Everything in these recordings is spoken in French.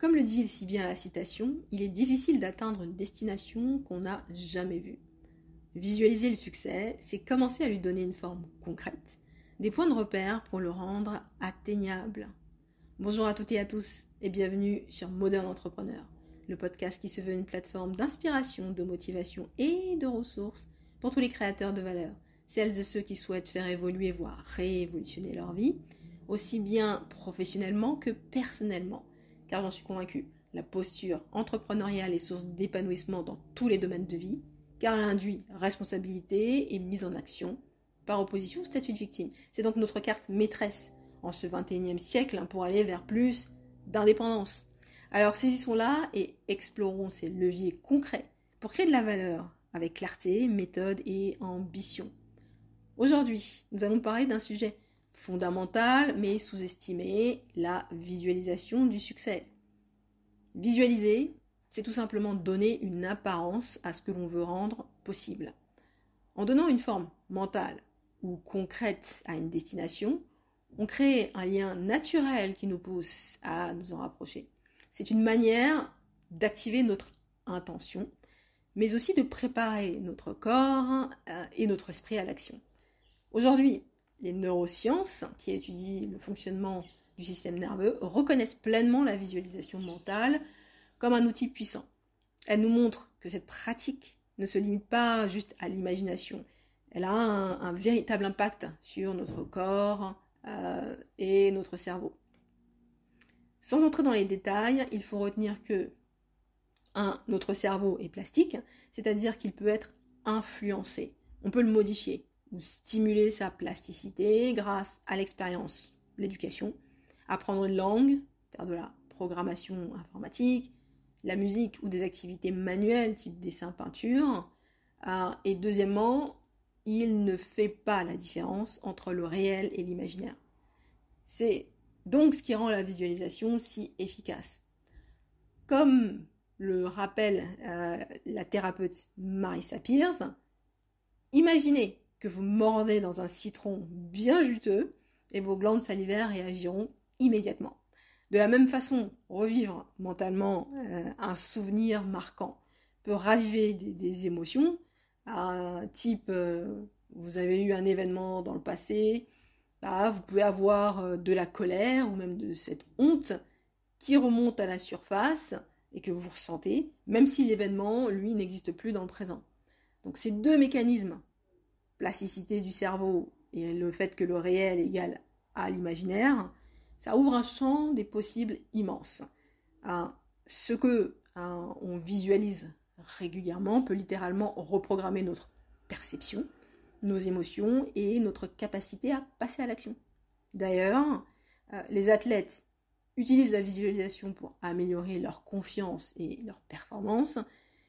Comme le dit si bien la citation, il est difficile d'atteindre une destination qu'on n'a jamais vue. Visualiser le succès, c'est commencer à lui donner une forme concrète, des points de repère pour le rendre atteignable. Bonjour à toutes et à tous et bienvenue sur Modern Entrepreneur, le podcast qui se veut une plateforme d'inspiration, de motivation et de ressources pour tous les créateurs de valeur, celles et ceux qui souhaitent faire évoluer, voire révolutionner leur vie, aussi bien professionnellement que personnellement. Car j'en suis convaincue, la posture entrepreneuriale est source d'épanouissement dans tous les domaines de vie, car elle induit responsabilité et mise en action, par opposition au statut de victime. C'est donc notre carte maîtresse en ce 21e siècle pour aller vers plus d'indépendance. Alors saisissons-la et explorons ces leviers concrets pour créer de la valeur avec clarté, méthode et ambition. Aujourd'hui, nous allons parler d'un sujet fondamental mais sous-estimé, la visualisation du succès. Visualiser, c'est tout simplement donner une apparence à ce que l'on veut rendre possible. En donnant une forme mentale ou concrète à une destination, on crée un lien naturel qui nous pousse à nous en rapprocher. C'est une manière d'activer notre intention, mais aussi de préparer notre corps et notre esprit à l'action. Aujourd'hui, les neurosciences, qui étudient le fonctionnement du système nerveux, reconnaissent pleinement la visualisation mentale comme un outil puissant. Elles nous montrent que cette pratique ne se limite pas juste à l'imagination. Elle a un véritable impact sur notre corps et notre cerveau. Sans entrer dans les détails, il faut retenir que notre cerveau est plastique, c'est-à-dire qu'il peut être influencé. On peut le modifier ou stimuler sa plasticité grâce à l'expérience, l'éducation, apprendre une langue, faire de la programmation informatique, la musique ou des activités manuelles type dessin, peinture. Et deuxièmement, il ne fait pas la différence entre le réel et l'imaginaire. C'est donc ce qui rend la visualisation si efficace. Comme le rappelle la thérapeute Marissa Peers, imaginez que vous mordez dans un citron bien juteux et vos glandes salivaires réagiront immédiatement. De la même façon, revivre mentalement un souvenir marquant peut raviver des émotions, type vous avez eu un événement dans le passé, vous pouvez avoir de la colère ou même de cette honte qui remonte à la surface et que vous ressentez, même si l'événement, lui, n'existe plus dans le présent. Donc ces deux mécanismes, plasticité du cerveau et le fait que le réel est égal à l'imaginaire, ça ouvre un champ des possibles immense. Ce que on visualise régulièrement peut littéralement reprogrammer notre perception, nos émotions et notre capacité à passer à l'action. D'ailleurs, les athlètes utilisent la visualisation pour améliorer leur confiance et leur performance,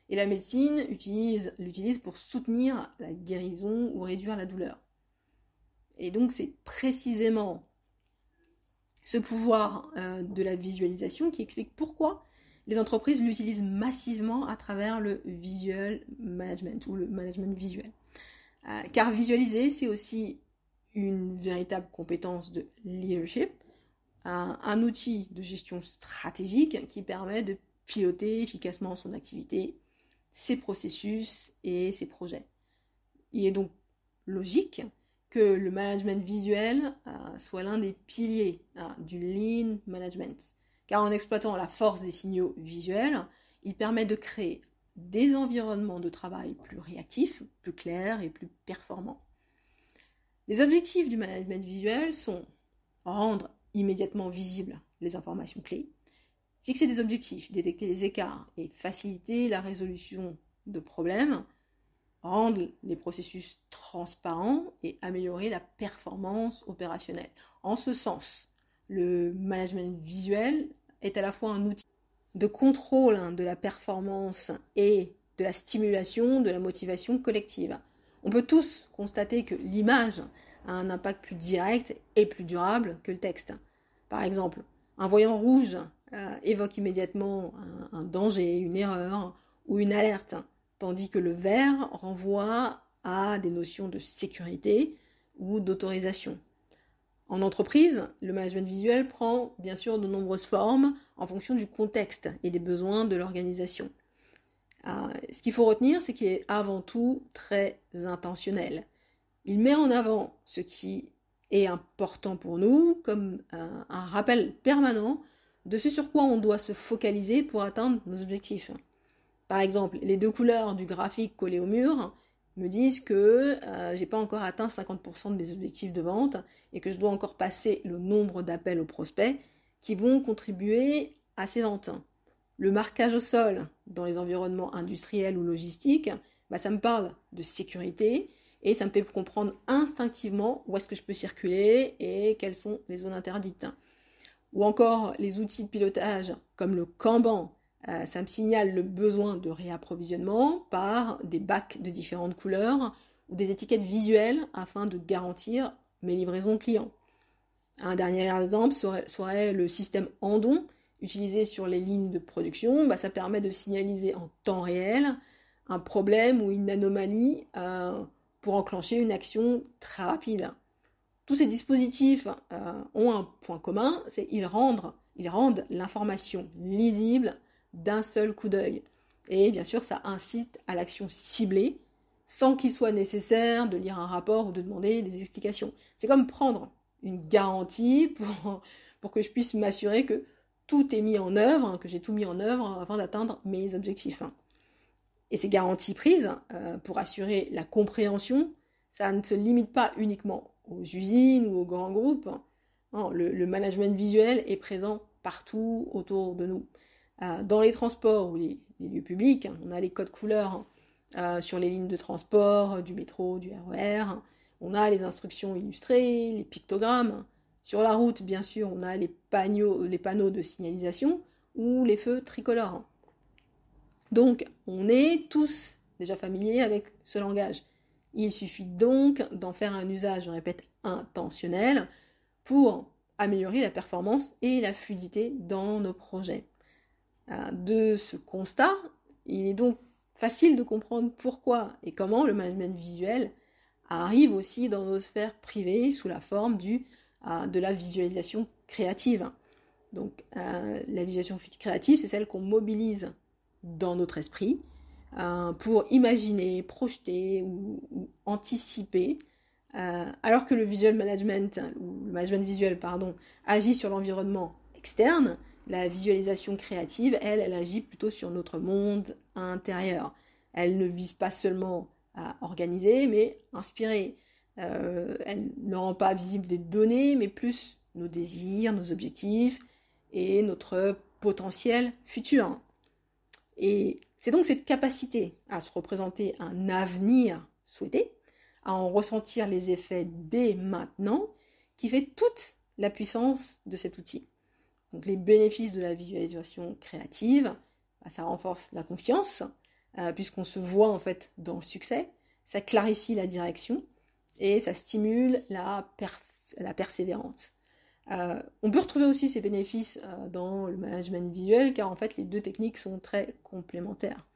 et la médecine l'utilise pour soutenir la guérison ou réduire la douleur. Et donc c'est précisément ce pouvoir de la visualisation qui explique pourquoi les entreprises l'utilisent massivement à travers le visual management ou le management visuel. Car visualiser, c'est aussi une véritable compétence de leadership, un outil de gestion stratégique qui permet de piloter efficacement son activité, ses processus et ses projets. Il est donc logique que le management visuel soit l'un des piliers du lean management. Car en exploitant la force des signaux visuels, il permet de créer des environnements de travail plus réactifs, plus clairs et plus performants. Les objectifs du management visuel sont rendre immédiatement visibles les informations clés, fixer des objectifs, détecter les écarts et faciliter la résolution de problèmes, rendre les processus transparents et améliorer la performance opérationnelle. En ce sens, le management visuel est à la fois un outil de contrôle de la performance et de la stimulation de la motivation collective. On peut tous constater que l'image a un impact plus direct et plus durable que le texte. Par exemple, un voyant rouge évoque immédiatement un danger, une erreur ou une alerte, tandis que le vert renvoie à des notions de sécurité ou d'autorisation. En entreprise, le management visuel prend bien sûr de nombreuses formes en fonction du contexte et des besoins de l'organisation. Ce qu'il faut retenir, c'est qu'il est avant tout très intentionnel. Il met en avant ce qui est important pour nous comme un rappel permanent de ce sur quoi on doit se focaliser pour atteindre nos objectifs. Par exemple, les 2 couleurs du graphique collé au mur me disent que j'ai pas encore atteint 50% de mes objectifs de vente et que je dois encore passer le nombre d'appels aux prospects qui vont contribuer à ces ventes. Le marquage au sol dans les environnements industriels ou logistiques, ça me parle de sécurité et ça me fait comprendre instinctivement où est-ce que je peux circuler et quelles sont les zones interdites. Ou encore les outils de pilotage comme le Kanban, ça me signale le besoin de réapprovisionnement par des bacs de différentes couleurs ou des étiquettes visuelles afin de garantir mes livraisons clients. Un dernier exemple serait le système Andon, utilisé sur les lignes de production. Ça permet de signaliser en temps réel un problème ou une anomalie pour enclencher une action très rapide. Tous ces dispositifs ont un point commun, c'est qu'ils rendent l'information lisible d'un seul coup d'œil. Et bien sûr, ça incite à l'action ciblée, sans qu'il soit nécessaire de lire un rapport ou de demander des explications. C'est comme prendre une garantie pour que je puisse m'assurer que tout est mis en œuvre, que j'ai tout mis en œuvre afin d'atteindre mes objectifs. Et ces garanties prises pour assurer la compréhension, ça ne se limite pas uniquement aux usines ou aux grands groupes. Non, le management visuel est présent partout autour de nous. Dans les transports ou les lieux publics, on a les codes couleurs sur les lignes de transport, du métro, du RER. On a les instructions illustrées, les pictogrammes. Sur la route, bien sûr, on a les panneaux de signalisation ou les feux tricolores. Donc, on est tous déjà familiers avec ce langage. Il suffit donc d'en faire un usage, je répète, intentionnel pour améliorer la performance et la fluidité dans nos projets. De ce constat, il est donc facile de comprendre pourquoi et comment le management visuel arrive aussi dans nos sphères privées sous la forme de la visualisation créative. Donc, la visualisation créative, c'est celle qu'on mobilise dans notre esprit pour imaginer, projeter ou anticiper, alors que le visual management, ou le management visuel, agit sur l'environnement externe. La visualisation créative, elle agit plutôt sur notre monde intérieur. Elle ne vise pas seulement à organiser, mais inspirer. Elle ne rend pas visible des données, mais plus nos désirs, nos objectifs et notre potentiel futur. Et c'est donc cette capacité à se représenter un avenir souhaité, à en ressentir les effets dès maintenant, qui fait toute la puissance de cet outil. Donc les bénéfices de la visualisation créative, ça renforce la confiance, puisqu'on se voit en fait dans le succès, ça clarifie la direction et ça stimule la persévérance. On peut retrouver aussi ces bénéfices dans le management visuel, car en fait les deux techniques sont très complémentaires.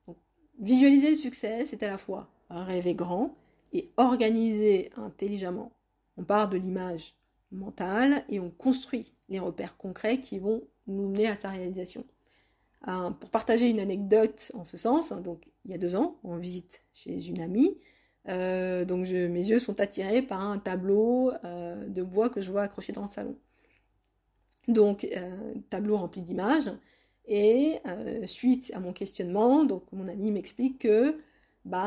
Donc, visualiser le succès, c'est à la fois rêver grand et organiser intelligemment. On part de l'image mentale et on construit les repères concrets qui vont nous mener à sa réalisation. Pour partager une anecdote en ce sens, donc il y a 2 ans, en visite chez une amie, mes yeux sont attirés par un tableau de bois que je vois accroché dans le salon. Donc, tableau rempli d'images, et suite à mon questionnement, donc mon ami m'explique que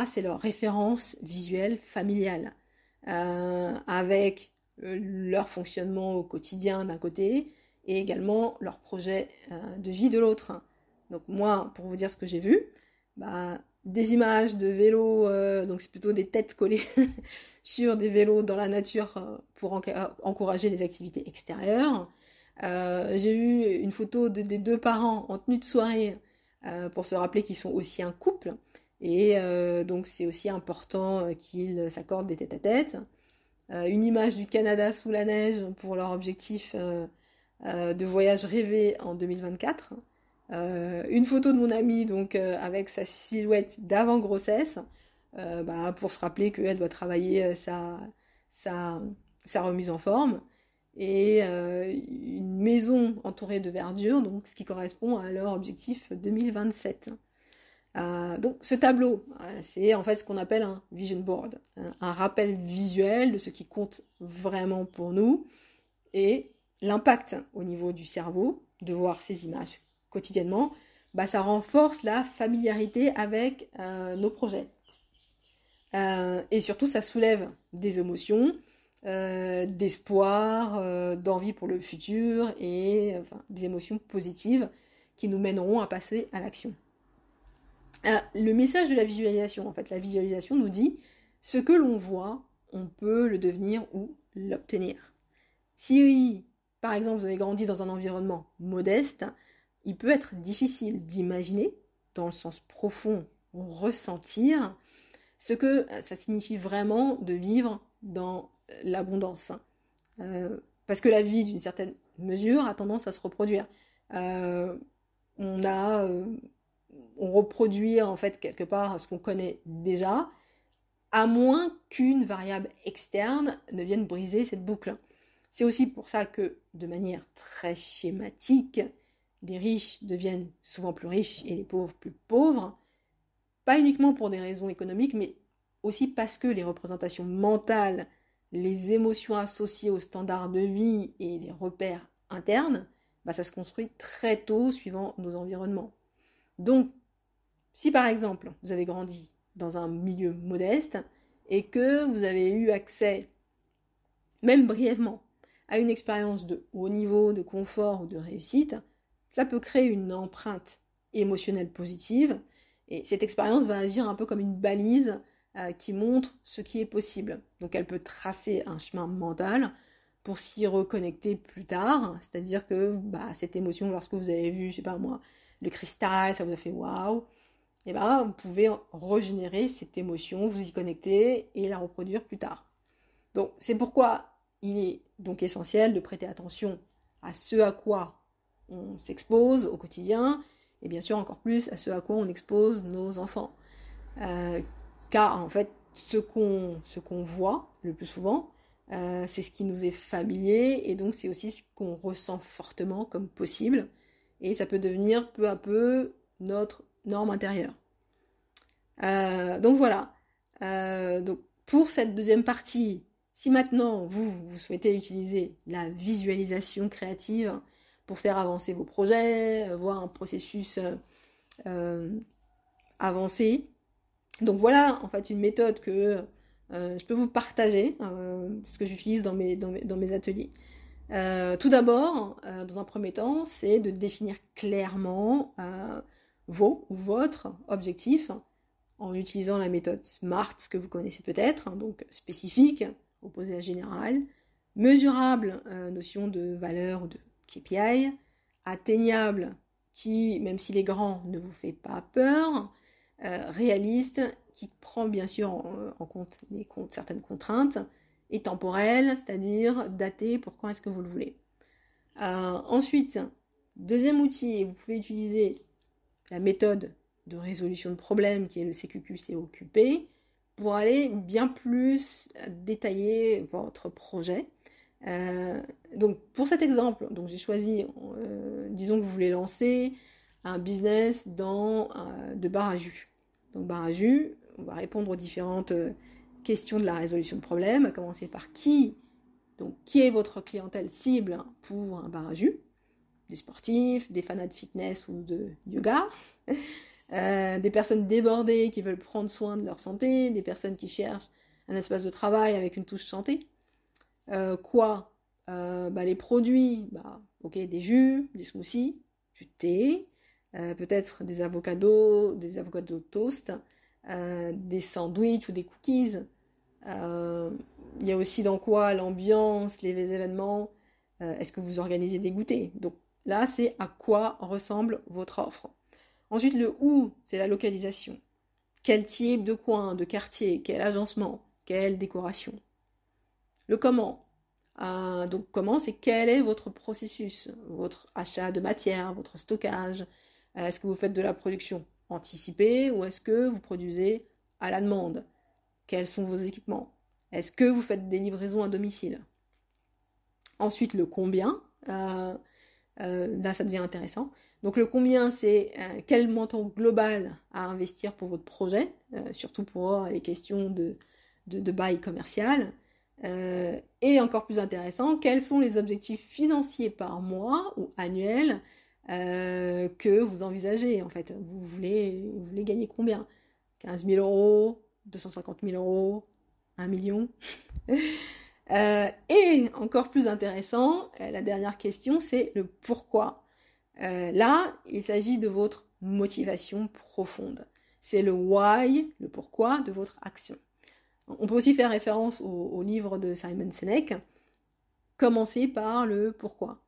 c'est leur référence visuelle familiale, avec leur fonctionnement au quotidien d'un côté, et également leur projet de vie de l'autre. Donc moi, pour vous dire ce que j'ai vu, des images de vélos, donc c'est plutôt des têtes collées sur des vélos dans la nature pour encourager les activités extérieures. J'ai eu une photo des 2 parents en tenue de soirée pour se rappeler qu'ils sont aussi un couple. Et donc c'est aussi important qu'ils s'accordent des tête-à-tête. Une image du Canada sous la neige pour leur objectif de voyage rêvé en 2024. Une photo de mon amie donc avec sa silhouette d'avant grossesse pour se rappeler qu'elle doit travailler sa sa remise en forme, et une maison entourée de verdure, donc ce qui correspond à leur objectif 2027. Donc ce tableau, c'est en fait ce qu'on appelle un vision board, un rappel visuel de ce qui compte vraiment pour nous et l'impact au niveau du cerveau de voir ces images quotidiennement, ça renforce la familiarité avec nos projets. Et surtout, ça soulève des émotions, d'espoir, d'envie pour le futur et des émotions positives qui nous mèneront à passer à l'action. Le message de la visualisation, en fait, la visualisation nous dit ce que l'on voit, on peut le devenir ou l'obtenir. Si, par exemple, vous avez grandi dans un environnement modeste, il peut être difficile d'imaginer, dans le sens profond, ressentir, ce que ça signifie vraiment de vivre dans l'abondance. Parce que la vie, d'une certaine mesure, a tendance à se reproduire. On reproduit en fait quelque part ce qu'on connaît déjà, à moins qu'une variable externe ne vienne briser cette boucle. C'est aussi pour ça que, de manière très schématique, les riches deviennent souvent plus riches et les pauvres plus pauvres, pas uniquement pour des raisons économiques, mais aussi parce que les représentations mentales, les émotions associées aux standards de vie et les repères internes, ça se construit très tôt suivant nos environnements. Donc, si par exemple, vous avez grandi dans un milieu modeste et que vous avez eu accès, même brièvement, à une expérience de haut niveau, de confort ou de réussite, cela peut créer une empreinte émotionnelle positive et cette expérience va agir un peu comme une balise qui montre ce qui est possible. Donc elle peut tracer un chemin mental pour s'y reconnecter plus tard, c'est-à-dire que cette émotion, lorsque vous avez vu, je sais pas moi, le cristal, ça vous a fait waouh, et vous pouvez régénérer cette émotion, vous y connecter et la reproduire plus tard. Donc c'est pourquoi il est donc essentiel de prêter attention à ce à quoi on s'expose au quotidien et bien sûr encore plus à ce à quoi on expose nos enfants. Car en fait, ce qu'on voit le plus souvent, c'est ce qui nous est familier et donc c'est aussi ce qu'on ressent fortement comme possible et ça peut devenir peu à peu notre norme intérieure. Donc voilà. Donc pour cette deuxième partie, si maintenant vous souhaitez utiliser la visualisation créative pour faire avancer vos projets, voir un processus avancé, donc voilà en fait une méthode que je peux vous partager, ce que j'utilise dans mes ateliers. Tout d'abord, dans un premier temps, c'est de définir clairement votre objectif en utilisant la méthode SMART que vous connaissez peut-être, donc spécifique, opposé à général, mesurable, notion de valeur ou de KPI, atteignable, qui, même s'il est grand, ne vous fait pas peur, réaliste, qui prend bien sûr en compte certaines contraintes, et temporelle, c'est-à-dire daté pour quand est-ce que vous le voulez. Ensuite, deuxième outil, vous pouvez utiliser la méthode de résolution de problèmes qui est le CQQ-COQP pour aller bien plus détailler votre projet. Donc pour cet exemple, donc j'ai choisi, disons que vous voulez lancer un business de bar à jus. Donc bar à jus, on va répondre aux différentes questions de la résolution de problèmes, à commencer par qui est votre clientèle cible pour un bar à jus, des sportifs, des fanats de fitness ou de yoga, des personnes débordées qui veulent prendre soin de leur santé, des personnes qui cherchent un espace de travail avec une touche santé. Les produits, des jus, des smoothies, du thé, peut-être des avocados toast, des sandwichs ou des cookies. Il y a aussi dans quoi l'ambiance, les événements, est-ce que vous organisez des goûters. Donc là, c'est à quoi ressemble votre offre. Ensuite, le où, c'est la localisation. Quel type de coin, de quartier, quel agencement, quelle décoration. Le comment. Donc comment, c'est quel est votre processus, votre achat de matière, votre stockage. Est-ce que vous faites de la production anticipée ou est-ce que vous produisez à la demande? Quels sont vos équipements? Est-ce que vous faites des livraisons à domicile? Ensuite, le combien. Là, ça devient intéressant. Donc, le combien, c'est quel montant global à investir pour votre projet, surtout pour les questions de bail commercial. Et encore plus intéressant, quels sont les objectifs financiers par mois ou annuels que vous envisagez en fait. Vous voulez gagner combien? 15 000 euros, 250 000 euros, 1 million. Et encore plus intéressant, la dernière question, c'est le pourquoi. Là, il s'agit de votre motivation profonde. C'est le why, le pourquoi de votre action. On peut aussi faire référence au livre de Simon Sinek, commencer par le pourquoi.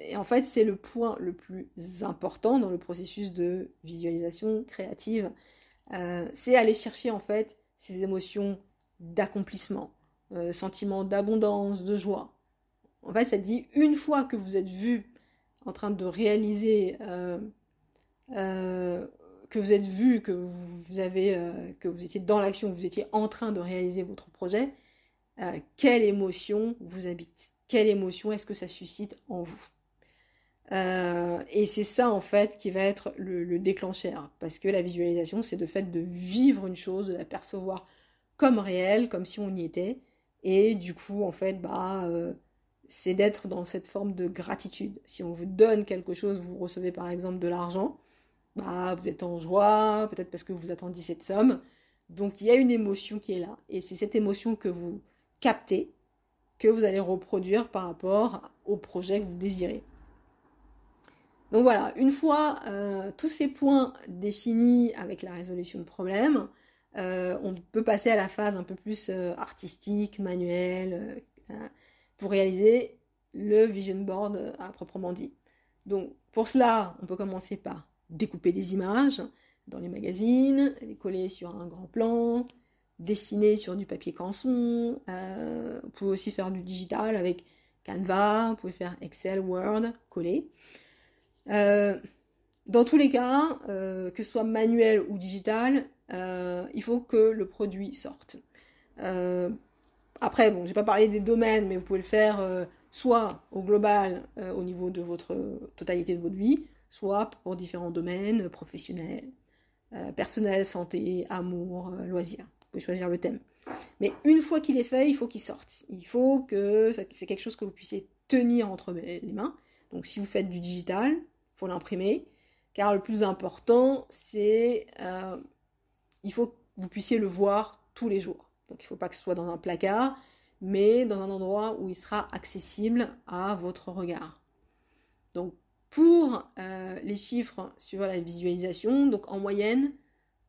Et en fait, c'est le point le plus important dans le processus de visualisation créative. C'est aller chercher en fait ces émotions d'accomplissement, sentiment d'abondance, de joie. En fait, ça dit une fois que vous êtes vu en train de réaliser, que vous êtes vu, que vous étiez dans l'action, que vous étiez en train de réaliser votre projet, quelle émotion vous habite? Quelle émotion est-ce que ça suscite en vous? Et c'est ça en fait qui va être le déclencheur, parce que la visualisation, c'est le fait de vivre une chose, de la percevoir comme réelle, comme si on y était, et du coup en fait c'est d'être dans cette forme de gratitude. Si on vous donne quelque chose, vous recevez par exemple de l'argent, vous êtes en joie, peut-être parce que vous attendiez cette somme, donc il y a une émotion qui est là, et c'est cette émotion que vous captez, que vous allez reproduire par rapport au projet que vous désirez. Donc voilà, une fois tous ces points définis avec la résolution de problèmes, on peut passer à la phase un peu plus artistique, manuelle, pour réaliser le vision board à proprement dit. Donc pour cela, on peut commencer par découper des images dans les magazines, les coller sur un grand plan, dessiner sur du papier canson. Vous pouvez aussi faire du digital avec Canva, vous pouvez faire Excel, Word, coller. Dans tous les cas, que ce soit manuel ou digital, il faut que le produit sorte. Après, bon, j'ai pas parlé des domaines, mais vous pouvez le faire soit au global, au niveau de votre totalité de votre vie, soit pour différents domaines professionnels, personnel, santé, amour, loisirs. Vous pouvez choisir le thème. Mais une fois qu'il est fait, il faut qu'il sorte. Il faut que c'est quelque chose que vous puissiez tenir entre les mains. Donc si vous faites du digital, il faut l'imprimer. Car le plus important, c'est il faut que vous puissiez le voir tous les jours. Donc il ne faut pas que ce soit dans un placard, mais dans un endroit où il sera accessible à votre regard. Donc pour les chiffres sur la visualisation, donc en moyenne,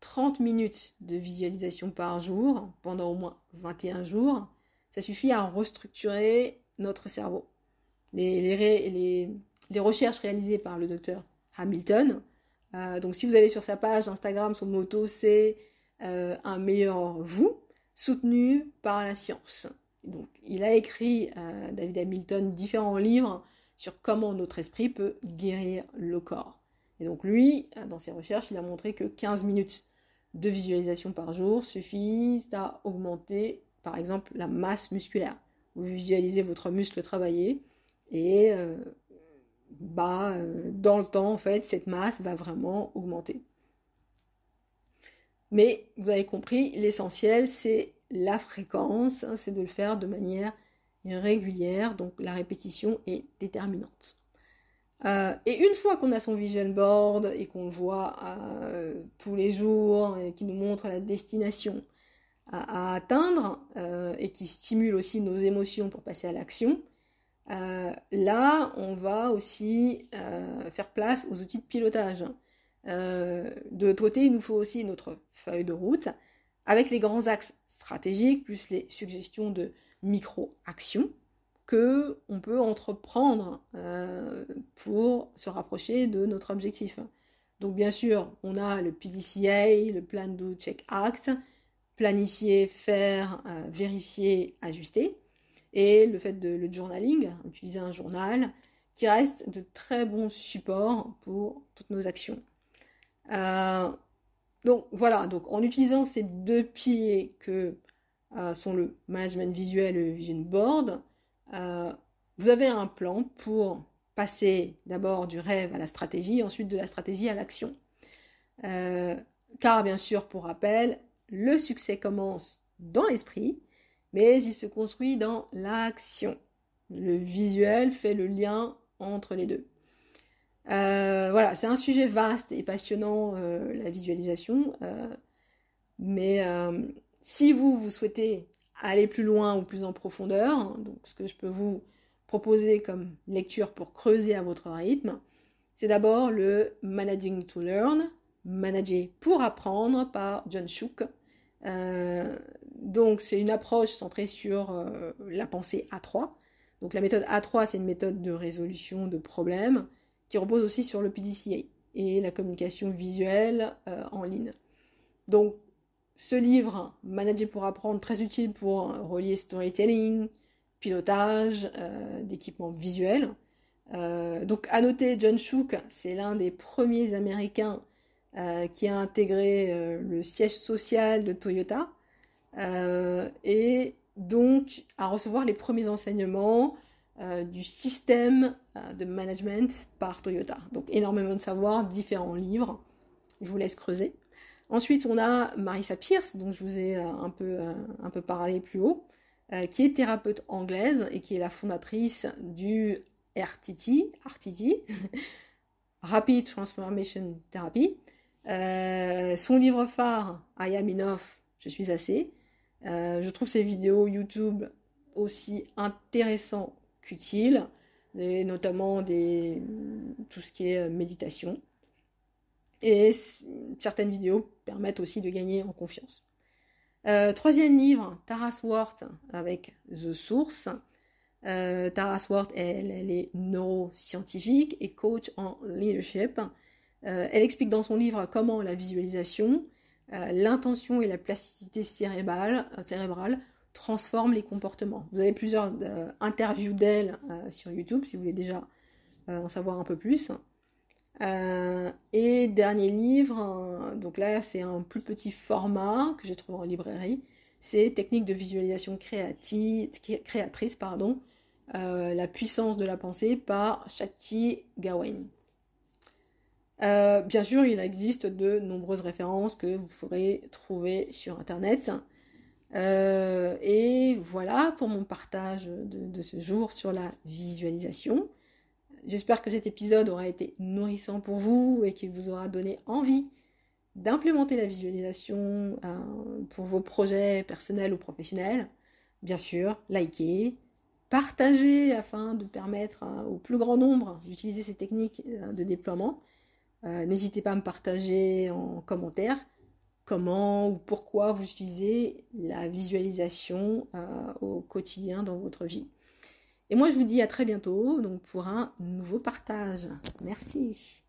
30 minutes de visualisation par jour, pendant au moins 21 jours, ça suffit à restructurer notre cerveau. Les recherches réalisées par le docteur Hamilton, donc si vous allez sur sa page Instagram, son motto c'est un meilleur vous, soutenu par la science. Donc il a écrit, David Hamilton, différents livres sur comment notre esprit peut guérir le corps. Et donc lui, dans ses recherches, il a montré que 15 minutes de visualisation par jour suffisent à augmenter, par exemple, la masse musculaire. Vous visualisez votre muscle travailler et dans le temps, en fait, cette masse va vraiment augmenter. Mais vous avez compris, l'essentiel, c'est la fréquence, hein, c'est de le faire de manière régulière, donc la répétition est déterminante. Et une fois qu'on a son vision board et qu'on le voit tous les jours et qui nous montre la destination à atteindre et qui stimule aussi nos émotions pour passer à l'action, là on va aussi faire place aux outils de pilotage. De l'autre côté, il nous faut aussi notre feuille de route avec les grands axes stratégiques plus les suggestions de micro-actions que on peut entreprendre pour se rapprocher de notre objectif. Donc bien sûr, on a le PDCA, le Plan Do Check Act, planifier, faire, vérifier, ajuster, et le fait de le journaling, utiliser un journal, qui reste de très bons supports pour toutes nos actions. Donc voilà, donc en utilisant ces deux piliers que sont le management visuel et le vision board, Vous avez un plan pour passer d'abord du rêve à la stratégie, ensuite de la stratégie à l'action. Car bien sûr, pour rappel, le succès commence dans l'esprit, mais il se construit dans l'action. Le visuel fait le lien entre les deux. Voilà, c'est un sujet vaste et passionnant, la visualisation. Mais si vous souhaitez aller plus loin ou plus en profondeur, donc ce que je peux vous proposer comme lecture pour creuser à votre rythme, c'est d'abord le Managing to Learn, Manager pour apprendre par John Shook. Donc c'est une approche centrée sur la pensée A3. Donc la méthode A3, c'est une méthode de résolution de problèmes qui repose aussi sur le PDCA et la communication visuelle en ligne. Donc ce livre, Manager pour apprendre, très utile pour relier storytelling, pilotage, d'équipements visuels. Donc à noter, John Shook, c'est l'un des premiers Américains qui a intégré le siège social de Toyota et donc à recevoir les premiers enseignements du système de management par Toyota. Donc énormément de savoir, différents livres. Je vous laisse creuser. Ensuite, on a Marissa Peerce, dont je vous ai un peu parlé plus haut, qui est thérapeute anglaise et qui est la fondatrice du RTT, Rapid Transformation Therapy. Son livre phare, I Am Enough, Je suis assez. Je trouve ses vidéos YouTube aussi intéressantes qu'utiles, et notamment tout ce qui est méditation. Et certaines vidéos permettent aussi de gagner en confiance. Troisième livre, Tara Swart avec The Source. Tara Swart, elle est neuroscientifique et coach en leadership. Elle explique dans son livre comment la visualisation, l'intention et la plasticité cérébrale transforment les comportements. Vous avez plusieurs interviews d'elle sur YouTube si vous voulez déjà en savoir un peu plus. Et dernier livre, donc là c'est un plus petit format que j'ai trouvé en librairie, c'est Technique de visualisation créatrice, la puissance de la pensée par Shakti Gawain. Bien sûr, il existe de nombreuses références que vous pourrez trouver sur internet. Et voilà pour mon partage de ce jour sur la visualisation. J'espère que cet épisode aura été nourrissant pour vous et qu'il vous aura donné envie d'implémenter la visualisation pour vos projets personnels ou professionnels. Bien sûr, likez, partagez afin de permettre au plus grand nombre d'utiliser ces techniques de déploiement. N'hésitez pas à me partager en commentaire comment ou pourquoi vous utilisez la visualisation au quotidien dans votre vie. Et moi, je vous dis à très bientôt donc pour un nouveau partage. Merci.